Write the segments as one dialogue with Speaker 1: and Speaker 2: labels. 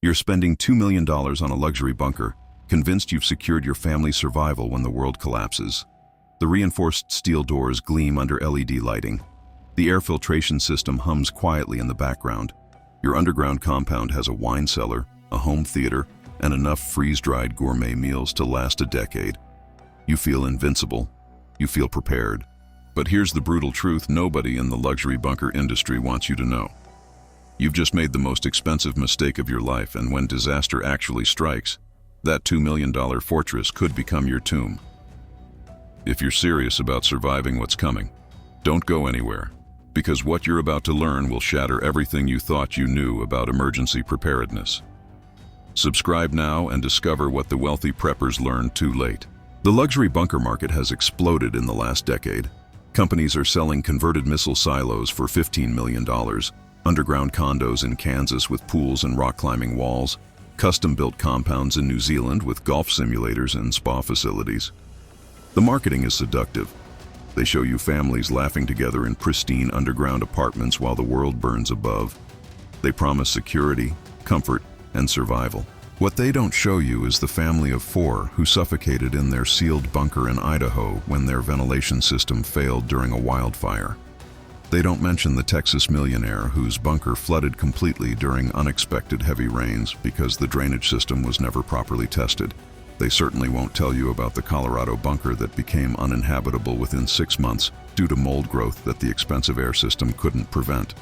Speaker 1: You're spending $2 million on a luxury bunker, convinced you've secured your family's survival when the world collapses. The reinforced steel doors gleam under LED lighting. The air filtration system hums quietly in the background. Your underground compound has a wine cellar, a home theater, and enough freeze-dried gourmet meals to last a decade. You feel invincible. You feel prepared. But here's the brutal truth nobody in the luxury bunker industry wants you to know. You've just made the most expensive mistake of your life, and when disaster actually strikes, that $2 million fortress could become your tomb. If you're serious about surviving what's coming, don't go anywhere, because what you're about to learn will shatter everything you thought you knew about emergency preparedness. Subscribe now and discover what the wealthy preppers learned too late. The luxury bunker market has exploded in the last decade. Companies are selling converted missile silos for $15 million, underground condos in Kansas with pools and rock-climbing walls, custom-built compounds in New Zealand with golf simulators and spa facilities. The marketing is seductive. They show you families laughing together in pristine underground apartments while the world burns above. They promise security, comfort, and survival. What they don't show you is the family of 4 who suffocated in their sealed bunker in Idaho when their ventilation system failed during a wildfire. They don't mention the Texas millionaire whose bunker flooded completely during unexpected heavy rains because the drainage system was never properly tested. They certainly won't tell you about the Colorado bunker that became uninhabitable within 6 months due to mold growth that the expensive air system couldn't prevent.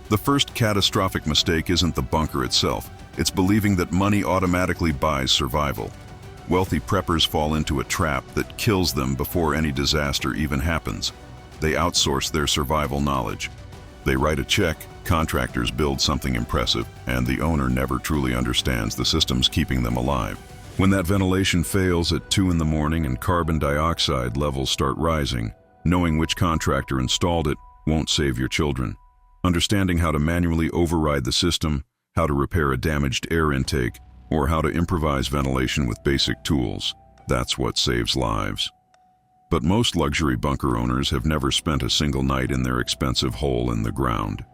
Speaker 1: The first catastrophic mistake isn't the bunker itself. It's believing that money automatically buys survival. Wealthy preppers fall into a trap that kills them before any disaster even happens. They outsource their survival knowledge. They write a check, contractors build something impressive, and the owner never truly understands the systems keeping them alive. When that ventilation fails at 2 in the morning and carbon dioxide levels start rising, knowing which contractor installed it won't save your children. Understanding how to manually override the system, how to repair a damaged air intake, or how to improvise ventilation with basic tools, that's what saves lives. But most luxury bunker owners have never spent a single night in their expensive hole in the ground.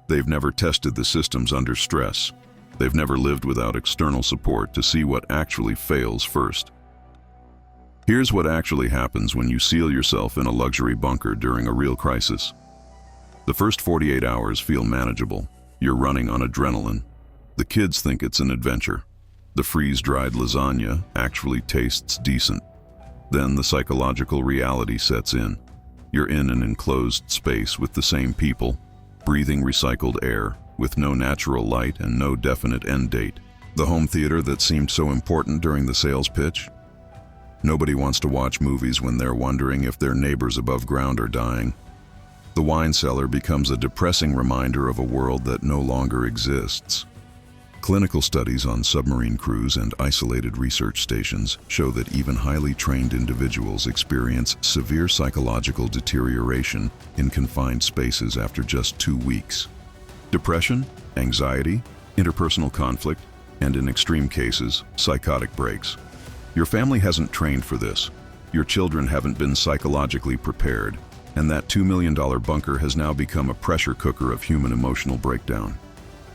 Speaker 1: They've never tested the systems under stress. They've never lived without external support to see what actually fails first. Here's what actually happens when you seal yourself in a luxury bunker during a real crisis. The first 48 hours feel manageable. You're running on adrenaline. The kids think it's an adventure. The freeze-dried lasagna actually tastes decent. Then the psychological reality sets in. You're in an enclosed space with the same people, breathing recycled air, with no natural light and no definite end date. The home theater that seemed so important during the sales pitch? Nobody wants to watch movies when they're wondering if their neighbors above ground are dying. The wine cellar becomes a depressing reminder of a world that no longer exists. Clinical studies on submarine crews and isolated research stations show that even highly trained individuals experience severe psychological deterioration in confined spaces after just 2 weeks. Depression, anxiety, interpersonal conflict, and in extreme cases, psychotic breaks. Your family hasn't trained for this. Your children haven't been psychologically prepared, and that $2 million bunker has now become a pressure cooker of human emotional breakdown.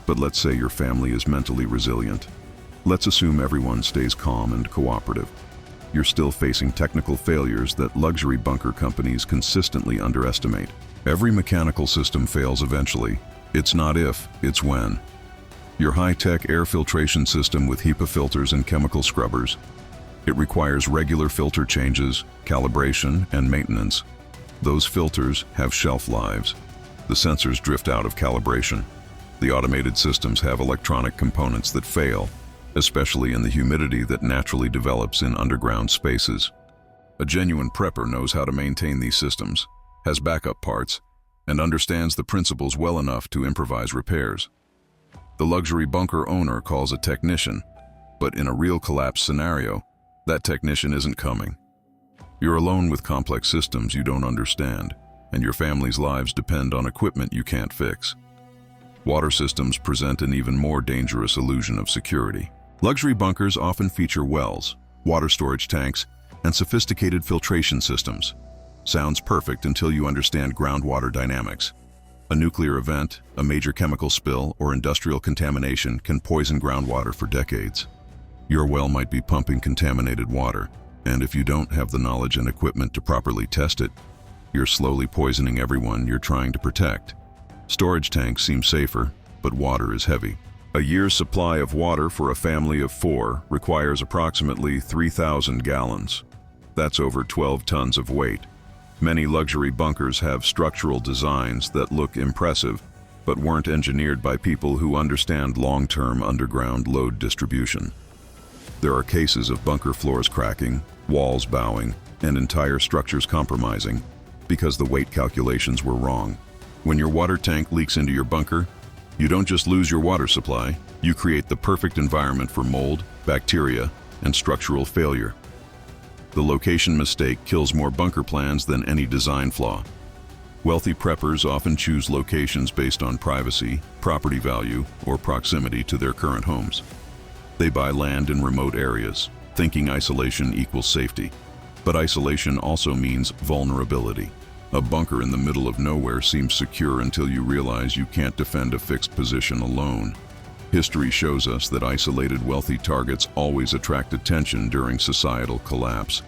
Speaker 1: But let's say your family is mentally resilient. Let's assume everyone stays calm and cooperative. You're still facing technical failures that luxury bunker companies consistently underestimate. Every mechanical system fails eventually. It's not if, it's when. Your high-tech air filtration system with HEPA filters and chemical scrubbers. It requires regular filter changes, calibration, and maintenance. Those filters have shelf lives. The sensors drift out of calibration. The automated systems have electronic components that fail, especially in the humidity that naturally develops in underground spaces. A genuine prepper knows how to maintain these systems, has backup parts, and understands the principles well enough to improvise repairs. The luxury bunker owner calls a technician, but in a real collapse scenario, that technician isn't coming. You're alone with complex systems you don't understand, and your family's lives depend on equipment you can't fix. Water systems present an even more dangerous illusion of security. Luxury bunkers often feature wells, water storage tanks, and sophisticated filtration systems. Sounds perfect until you understand groundwater dynamics. A nuclear event, a major chemical spill, or industrial contamination can poison groundwater for decades. Your well might be pumping contaminated water, and if you don't have the knowledge and equipment to properly test it, you're slowly poisoning everyone you're trying to protect. Storage tanks seem safer, but water is heavy. A year's supply of water for a family of 4 requires approximately 3,000 gallons. That's over 12 tons of weight. Many luxury bunkers have structural designs that look impressive, but weren't engineered by people who understand long-term underground load distribution. There are cases of bunker floors cracking, walls bowing, and entire structures compromising because the weight calculations were wrong. When your water tank leaks into your bunker, you don't just lose your water supply, you create the perfect environment for mold, bacteria, and structural failure. The location mistake kills more bunker plans than any design flaw. Wealthy preppers often choose locations based on privacy, property value, or proximity to their current homes. They buy land in remote areas, thinking isolation equals safety. But isolation also means vulnerability. A bunker in the middle of nowhere seems secure until you realize you can't defend a fixed position alone. History shows us that isolated wealthy targets always attract attention during societal collapse.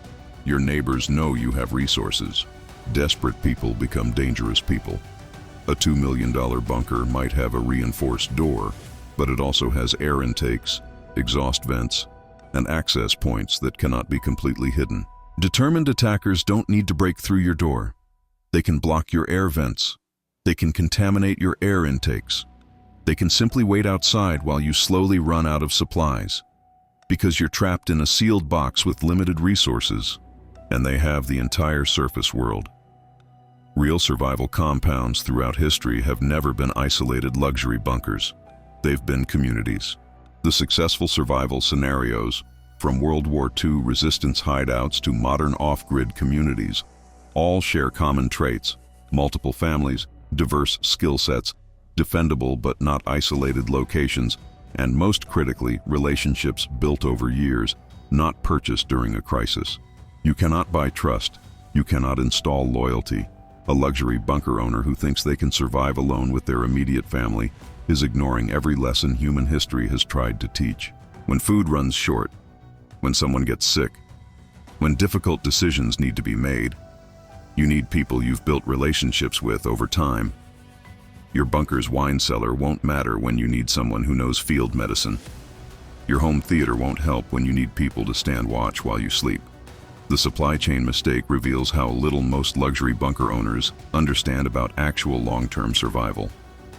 Speaker 1: Your neighbors know you have resources. Desperate people become dangerous people. A $2 million bunker might have a reinforced door, but it also has air intakes, exhaust vents, and access points that cannot be completely hidden. Determined attackers don't need to break through your door. They can block your air vents. They can contaminate your air intakes. They can simply wait outside while you slowly run out of supplies, because you're trapped in a sealed box with limited resources, and they have the entire surface world. Real survival compounds throughout history have never been isolated luxury bunkers. They've been communities. The successful survival scenarios, from World War II resistance hideouts to modern off-grid communities, all share common traits: multiple families, diverse skill sets, defendable but not isolated locations, and most critically, relationships built over years, not purchased during a crisis. You cannot buy trust. You cannot install loyalty. A luxury bunker owner who thinks they can survive alone with their immediate family is ignoring every lesson human history has tried to teach. When food runs short, when someone gets sick, when difficult decisions need to be made, you need people you've built relationships with over time. Your bunker's wine cellar won't matter when you need someone who knows field medicine. Your home theater won't help when you need people to stand watch while you sleep. The supply chain mistake reveals how little most luxury bunker owners understand about actual long-term survival.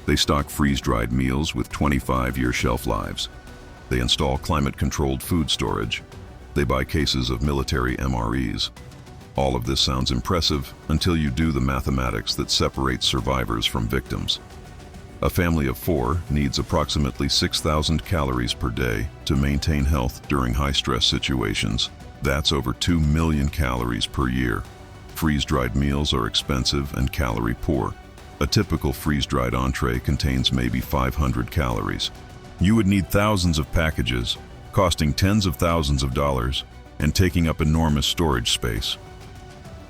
Speaker 1: They stock freeze-dried meals with 25-year shelf lives. They install climate-controlled food storage. They buy cases of military MREs. All of this sounds impressive until you do the mathematics that separates survivors from victims. A family of 4 needs approximately 6,000 calories per day to maintain health during high-stress situations. That's over 2 million calories per year. Freeze-dried meals are expensive and calorie-poor. A typical freeze-dried entree contains maybe 500 calories. You would need thousands of packages, costing tens of thousands of dollars, and taking up enormous storage space.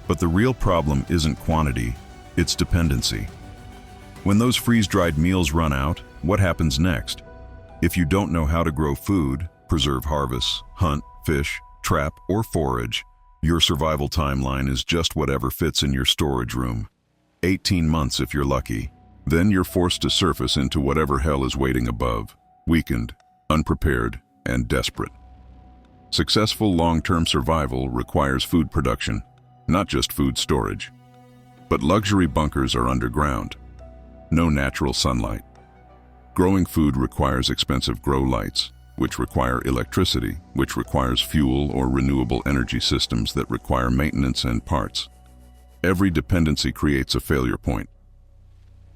Speaker 1: But the real problem isn't quantity, it's dependency. When those freeze-dried meals run out, what happens next? If you don't know how to grow food, preserve harvests, hunt, fish, trap, or forage, your survival timeline is just whatever fits in your storage room. 18 months if you're lucky. Then you're forced to surface into whatever hell is waiting above, weakened, unprepared, and desperate. Successful long-term survival requires food production, not just food storage. But luxury bunkers are underground. No natural sunlight. Growing food requires expensive grow lights, which require electricity, which requires fuel or renewable energy systems that require maintenance and parts. Every dependency creates a failure point.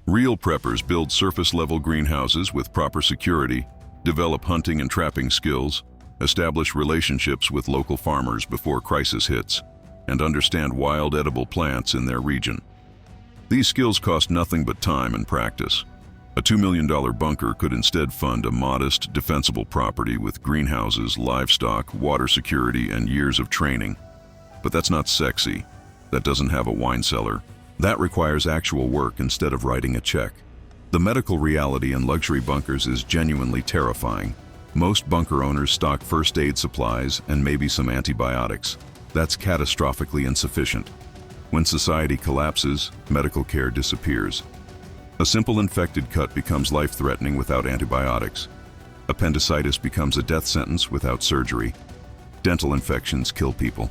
Speaker 1: Real preppers build surface-level greenhouses with proper security, develop hunting and trapping skills, establish relationships with local farmers before crisis hits, and understand wild edible plants in their region. These skills cost nothing but time and practice. A $2 million bunker could instead fund a modest, defensible property with greenhouses, livestock, water security, and years of training. But that's not sexy. That doesn't have a wine cellar. That requires actual work instead of writing a check. The medical reality in luxury bunkers is genuinely terrifying. Most bunker owners stock first aid supplies and maybe some antibiotics. That's catastrophically insufficient. When society collapses, medical care disappears. A simple infected cut becomes life-threatening without antibiotics. Appendicitis becomes a death sentence without surgery. Dental infections kill people.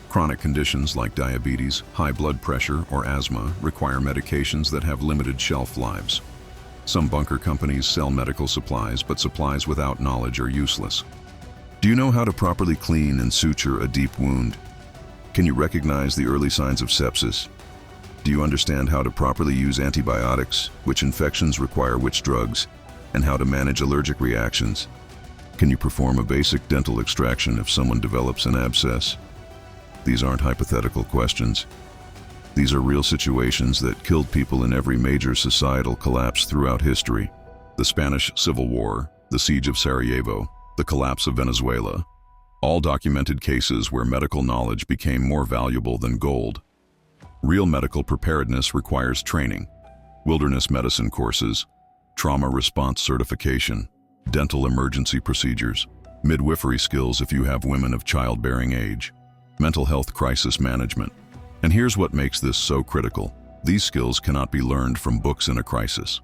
Speaker 1: Chronic conditions like diabetes, high blood pressure, or asthma require medications that have limited shelf lives. Some bunker companies sell medical supplies, but supplies without knowledge are useless. Do you know how to properly clean and suture a deep wound? Can you recognize the early signs of sepsis? Do you understand how to properly use antibiotics, which infections require which drugs, and how to manage allergic reactions? Can you perform a basic dental extraction if someone develops an abscess? These aren't hypothetical questions. These are real situations that killed people in every major societal collapse throughout history. The Spanish Civil War, the Siege of Sarajevo, the collapse of Venezuela, all documented cases where medical knowledge became more valuable than gold. Real medical preparedness requires training, wilderness medicine courses, trauma response certification, dental emergency procedures, midwifery skills if you have women of childbearing age, mental health crisis management. And here's what makes this so critical. These skills cannot be learned from books in a crisis.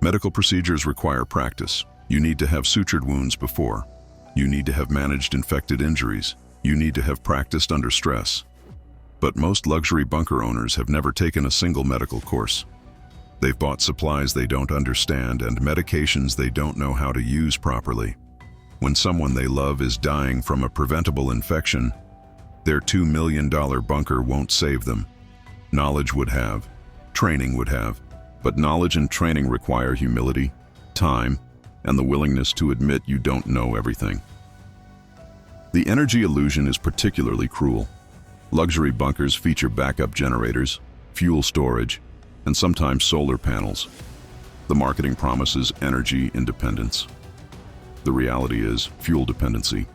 Speaker 1: Medical procedures require practice. You need to have sutured wounds before. You need to have managed infected injuries. You need to have practiced under stress. But most luxury bunker owners have never taken a single medical course. They've bought supplies they don't understand and medications they don't know how to use properly. When someone they love is dying from a preventable infection, their $2 million bunker won't save them. Knowledge would have, training would have, but knowledge and training require humility, time, and the willingness to admit you don't know everything. The energy illusion is particularly cruel. Luxury bunkers feature backup generators, fuel storage, and sometimes solar panels. The marketing promises energy independence. The reality is fuel dependency.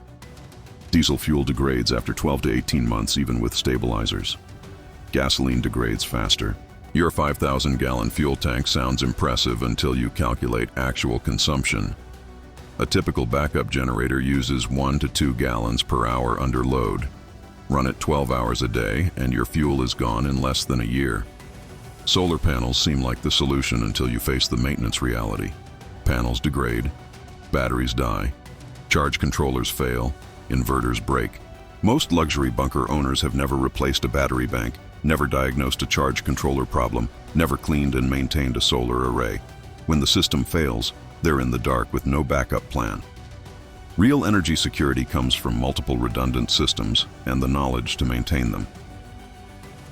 Speaker 1: Diesel fuel degrades after 12 to 18 months even with stabilizers. Gasoline degrades faster. Your 5,000-gallon fuel tank sounds impressive until you calculate actual consumption. A typical backup generator uses 1 to 2 gallons per hour under load. Run it 12 hours a day and your fuel is gone in less than a year. Solar panels seem like the solution until you face the maintenance reality. Panels degrade, batteries die, charge controllers fail, inverters break. Most luxury bunker owners have never replaced a battery bank, never diagnosed a charge controller problem, never cleaned and maintained a solar array. When the system fails, they're in the dark with no backup plan. Real energy security comes from multiple redundant systems and the knowledge to maintain them.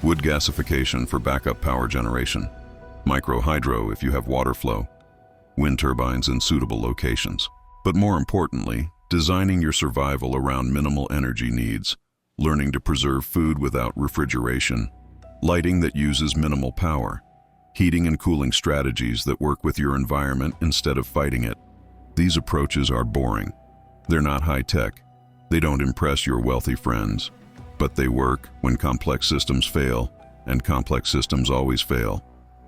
Speaker 1: Wood gasification for backup power generation. Micro hydro if you have water flow. Wind turbines in suitable locations. But more importantly, designing your survival around minimal energy needs, learning to preserve food without refrigeration, lighting that uses minimal power, heating and cooling strategies that work with your environment instead of fighting it. These approaches are boring. They're not high-tech. They don't impress your wealthy friends. But they work when complex systems fail, and complex systems always fail.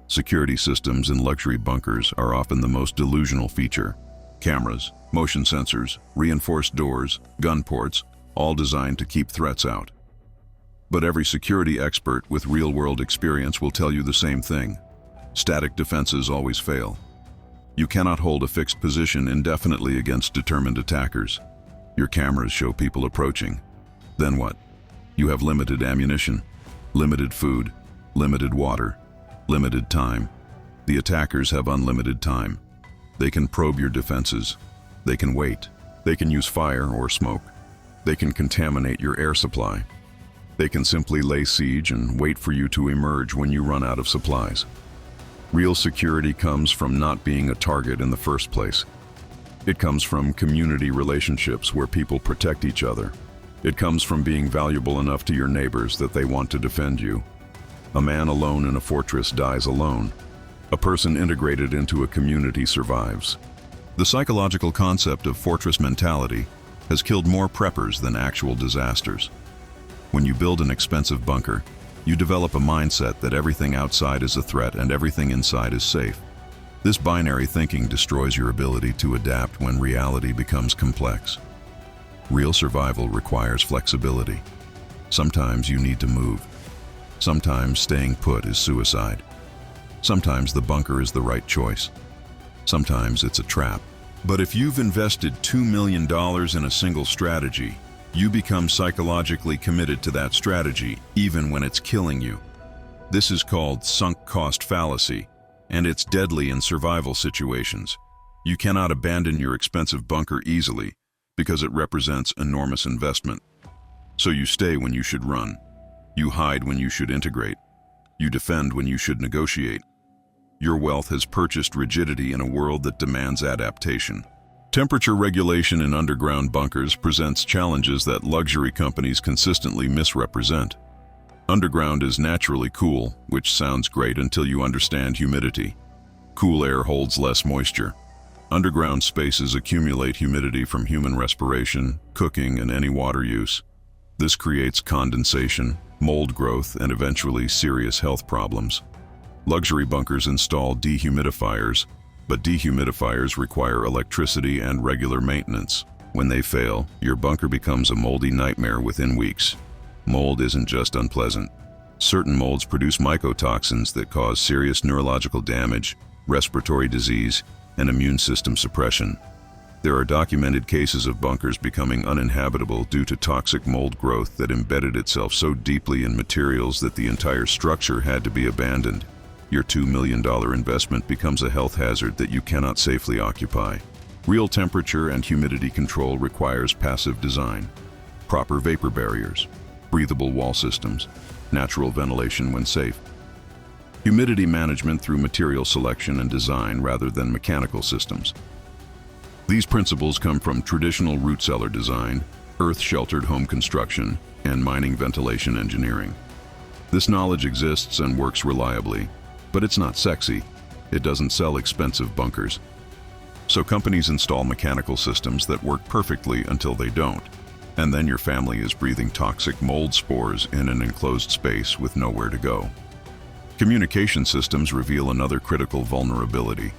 Speaker 1: Security systems in luxury bunkers are often the most delusional feature. Cameras, motion sensors, reinforced doors, gun ports, all designed to keep threats out. But every security expert with real-world experience will tell you the same thing. Static defenses always fail. You cannot hold a fixed position indefinitely against determined attackers. Your cameras show people approaching. Then what? You have limited ammunition, limited food, limited water, limited time. The attackers have unlimited time. They can probe your defenses. They can wait. They can use fire or smoke. They can contaminate your air supply. They can simply lay siege and wait for you to emerge when you run out of supplies. Real security comes from not being a target in the first place. It comes from community relationships where people protect each other. It comes from being valuable enough to your neighbors that they want to defend you. A man alone in a fortress dies alone. A person integrated into a community survives. The psychological concept of fortress mentality has killed more preppers than actual disasters. When you build an expensive bunker, You develop a mindset that everything outside is a threat and everything inside is safe. This binary thinking destroys your ability to adapt when reality becomes complex. Real survival requires flexibility. Sometimes you need to move. Sometimes staying put is suicide. Sometimes the bunker is the right choice. Sometimes it's a trap. But if you've invested $2 million in a single strategy, you become psychologically committed to that strategy, even when it's killing you. This is called sunk cost fallacy, and it's deadly in survival situations. You cannot abandon your expensive bunker easily because it represents enormous investment. So you stay when you should run. You hide when you should integrate. You defend when you should negotiate. Your wealth has purchased rigidity in a world that demands adaptation. Temperature regulation in underground bunkers presents challenges that luxury companies consistently misrepresent. Underground is naturally cool, which sounds great until you understand humidity. Cool air holds less moisture. Underground spaces accumulate humidity from human respiration, cooking, and any water use. This creates condensation, mold growth, and eventually serious health problems. Luxury bunkers install dehumidifiers, but dehumidifiers require electricity and regular maintenance. When they fail, your bunker becomes a moldy nightmare within weeks. Mold isn't just unpleasant. Certain molds produce mycotoxins that cause serious neurological damage, respiratory disease, and immune system suppression. There are documented cases of bunkers becoming uninhabitable due to toxic mold growth that embedded itself so deeply in materials that the entire structure had to be abandoned. Your $2 million investment becomes a health hazard that you cannot safely occupy. Real temperature and humidity control requires passive design, proper vapor barriers, breathable wall systems, natural ventilation when safe. Humidity management through material selection and design rather than mechanical systems. These principles come from traditional root cellar design, earth-sheltered home construction, and mining ventilation engineering. This knowledge exists and works reliably, but it's not sexy. It doesn't sell expensive bunkers. So companies install mechanical systems that work perfectly until they don't, and then your family is breathing toxic mold spores in an enclosed space with nowhere to go. Communication systems reveal another critical vulnerability.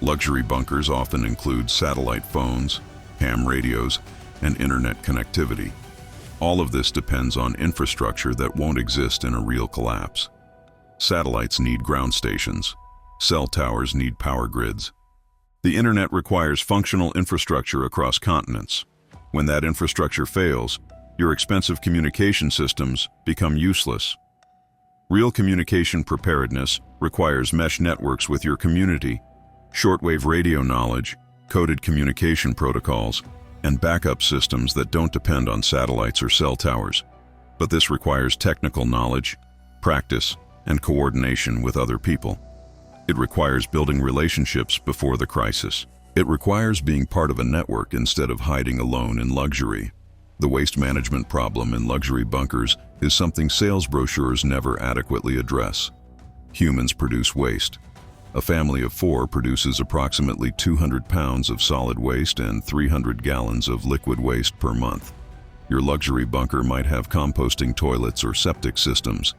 Speaker 1: Luxury bunkers often include satellite phones, ham radios, and internet connectivity. All of this depends on infrastructure that won't exist in a real collapse. Satellites need ground stations. Cell towers need power grids. The internet requires functional infrastructure across continents. When that infrastructure fails, your expensive communication systems become useless. Real communication preparedness requires mesh networks with your community, shortwave radio knowledge, coded communication protocols, and backup systems that don't depend on satellites or cell towers. But this requires technical knowledge, practice, and coordination with other people. It requires building relationships before the crisis. It requires being part of a network instead of hiding alone in luxury. The waste management problem in luxury bunkers is something sales brochures never adequately address. Humans produce waste. A family of 4 produces approximately 200 pounds of solid waste and 300 gallons of liquid waste per month. Your luxury bunker might have composting toilets or septic systems,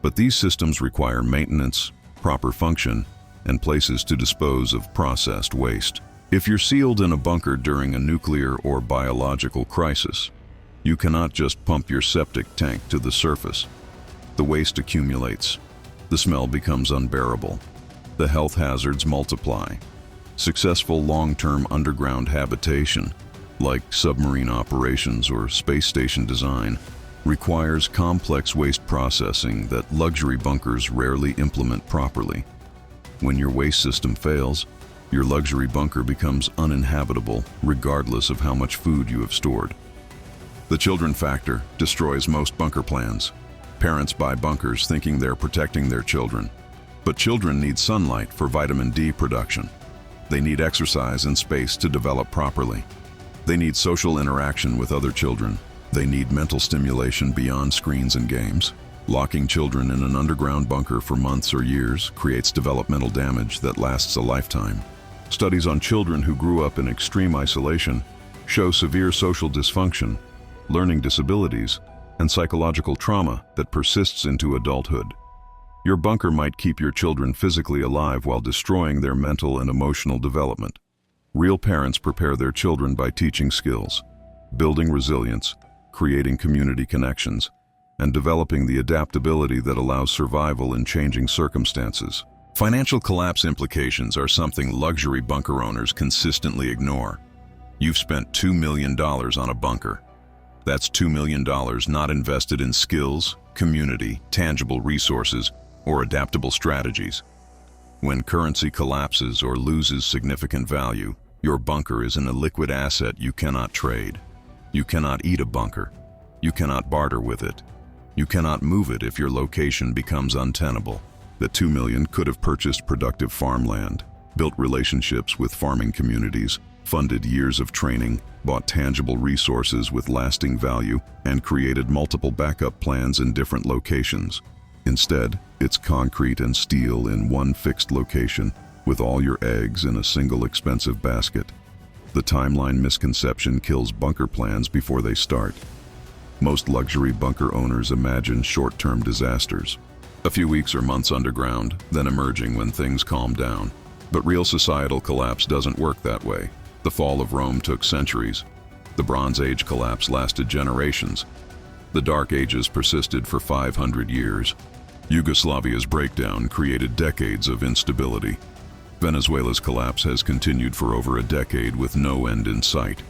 Speaker 1: but these systems require maintenance, proper function, and places to dispose of processed waste. If you're sealed in a bunker during a nuclear or biological crisis, you cannot just pump your septic tank to the surface. The waste accumulates. The smell becomes unbearable. The health hazards multiply. Successful long-term underground habitation, like submarine operations or space station design, requires complex waste processing that luxury bunkers rarely implement properly. When your waste system fails, your luxury bunker becomes uninhabitable regardless of how much food you have stored. The children factor destroys most bunker plans. Parents buy bunkers thinking they're protecting their children. But children need sunlight for vitamin D production. They need exercise and space to develop properly. They need social interaction with other children. They need mental stimulation beyond screens and games. Locking children in an underground bunker for months or years creates developmental damage that lasts a lifetime. Studies on children who grew up in extreme isolation show severe social dysfunction, learning disabilities, and psychological trauma that persists into adulthood. Your bunker might keep your children physically alive while destroying their mental and emotional development. Real parents prepare their children by teaching skills, building resilience, creating community connections, and developing the adaptability that allows survival in changing circumstances. Financial collapse implications are something luxury bunker owners consistently ignore. You've spent $2 million on a bunker. That's $2 million not invested in skills, community, tangible resources, or adaptable strategies. When currency collapses or loses significant value, your bunker is an illiquid asset you cannot trade. You cannot eat a bunker. You cannot barter with it. You cannot move it if your location becomes untenable. The $2 million could have purchased productive farmland, built relationships with farming communities, funded years of training, bought tangible resources with lasting value, and created multiple backup plans in different locations. Instead, it's concrete and steel in one fixed location, with all your eggs in a single expensive basket. The timeline misconception kills bunker plans before they start. Most luxury bunker owners imagine short-term disasters. A few weeks or months underground, then emerging when things calm down. But real societal collapse doesn't work that way. The fall of Rome took centuries. The Bronze Age collapse lasted generations. The Dark Ages persisted for 500 years. Yugoslavia's breakdown created decades of instability. Venezuela's collapse has continued for over a decade with no end in sight.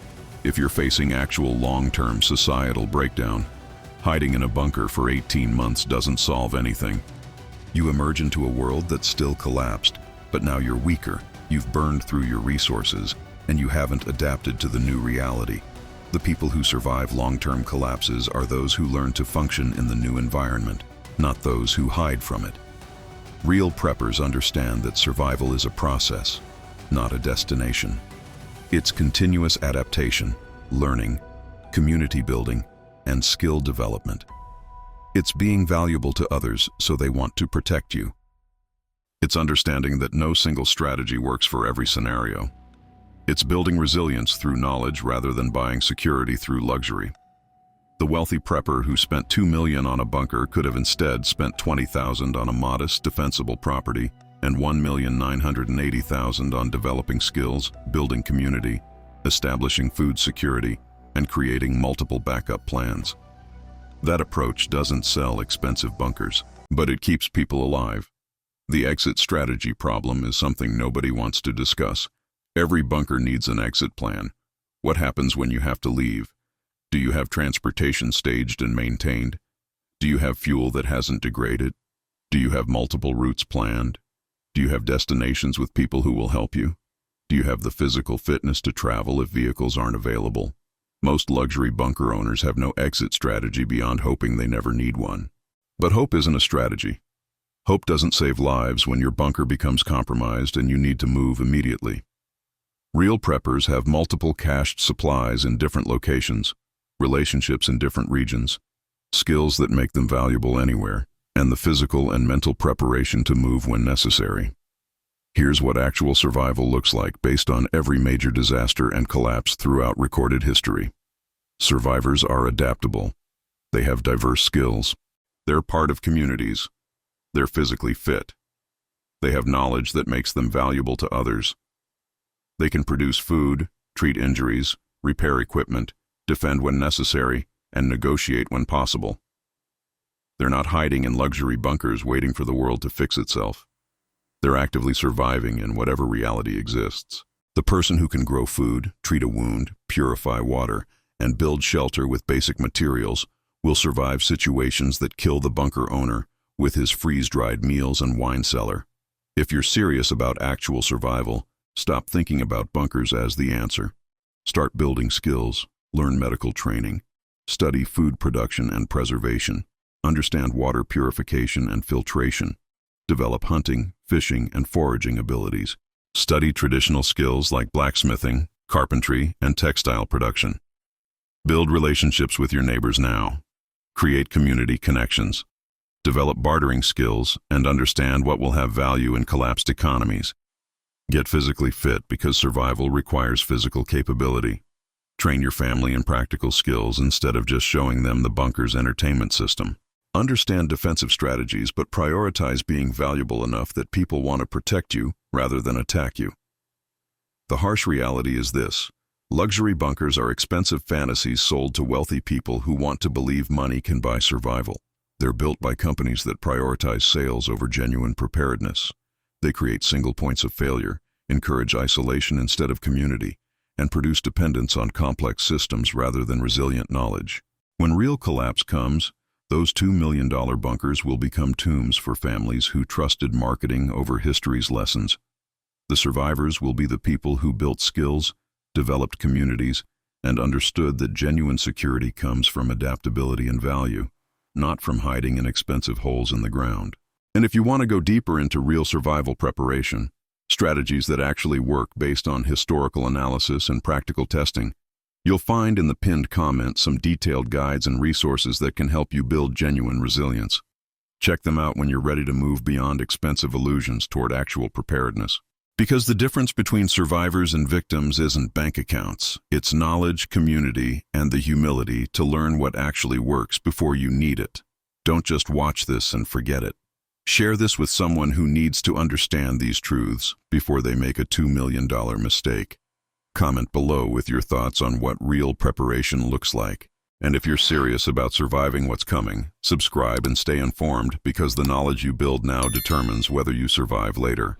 Speaker 1: If you're facing actual long-term societal breakdown, hiding in a bunker for 18 months doesn't solve anything. You emerge into a world that's still collapsed, but now you're weaker, you've burned through your resources, and you haven't adapted to the new reality. The people who survive long-term collapses are those who learn to function in the new environment, not those who hide from it. Real preppers understand that survival is a process, not a destination. It's continuous adaptation, learning, community building, and skill development. It's being valuable to others so they want to protect you. It's understanding that no single strategy works for every scenario. It's building resilience through knowledge rather than buying security through luxury. The wealthy prepper who spent $2 million on a bunker could have instead spent $20,000 on a modest, defensible property and $1,980,000 on developing skills, building community, establishing food security, and creating multiple backup plans. That approach doesn't sell expensive bunkers, but it keeps people alive. The exit strategy problem is something nobody wants to discuss. Every bunker needs an exit plan. What happens when you have to leave? Do you have transportation staged and maintained? Do you have fuel that hasn't degraded? Do you have multiple routes planned? Do you have destinations with people who will help you? Do you have the physical fitness to travel if vehicles aren't available? Most luxury bunker owners have no exit strategy beyond hoping they never need one. But hope isn't a strategy. Hope doesn't save lives when your bunker becomes compromised and you need to move immediately. Real preppers have multiple cached supplies in different locations, relationships in different regions, skills that make them valuable anywhere, and the physical and mental preparation to move when necessary. Here's what actual survival looks like based on every major disaster and collapse throughout recorded history. Survivors are adaptable. They have diverse skills. They're part of communities. They're physically fit. They have knowledge that makes them valuable to others. They can produce food, treat injuries, repair equipment, defend when necessary, and negotiate when possible. They're not hiding in luxury bunkers waiting for the world to fix itself. They're actively surviving in whatever reality exists. The person who can grow food, treat a wound, purify water, and build shelter with basic materials will survive situations that kill the bunker owner with his freeze-dried meals and wine cellar. If you're serious about actual survival, stop thinking about bunkers as the answer. Start building skills, learn medical training, study food production and preservation, understand water purification and filtration, develop hunting, fishing, and foraging abilities, study traditional skills like blacksmithing, carpentry, and textile production. Build relationships with your neighbors now. Create community connections. Develop bartering skills and understand what will have value in collapsed economies. Get physically fit because survival requires physical capability. Train your family in practical skills instead of just showing them the bunker's entertainment system. Understand defensive strategies, but prioritize being valuable enough that people want to protect you rather than attack you. The harsh reality is this: luxury bunkers are expensive fantasies sold to wealthy people who want to believe money can buy survival. They're built by companies that prioritize sales over genuine preparedness. They create single points of failure, encourage isolation instead of community, and produce dependence on complex systems rather than resilient knowledge. When real collapse comes, those $2 million bunkers will become tombs for families who trusted marketing over history's lessons. The survivors will be the people who built skills, developed communities, and understood that genuine security comes from adaptability and value, not from hiding in expensive holes in the ground. And if you want to go deeper into real survival preparation, strategies that actually work based on historical analysis and practical testing, you'll find in the pinned comment some detailed guides and resources that can help you build genuine resilience. Check them out when you're ready to move beyond expensive illusions toward actual preparedness. Because the difference between survivors and victims isn't bank accounts, it's knowledge, community, and the humility to learn what actually works before you need it. Don't just watch this and forget it. Share this with someone who needs to understand these truths before they make a $2 million mistake. Comment below with your thoughts on what real preparation looks like. And if you're serious about surviving what's coming, subscribe and stay informed, because the knowledge you build now determines whether you survive later.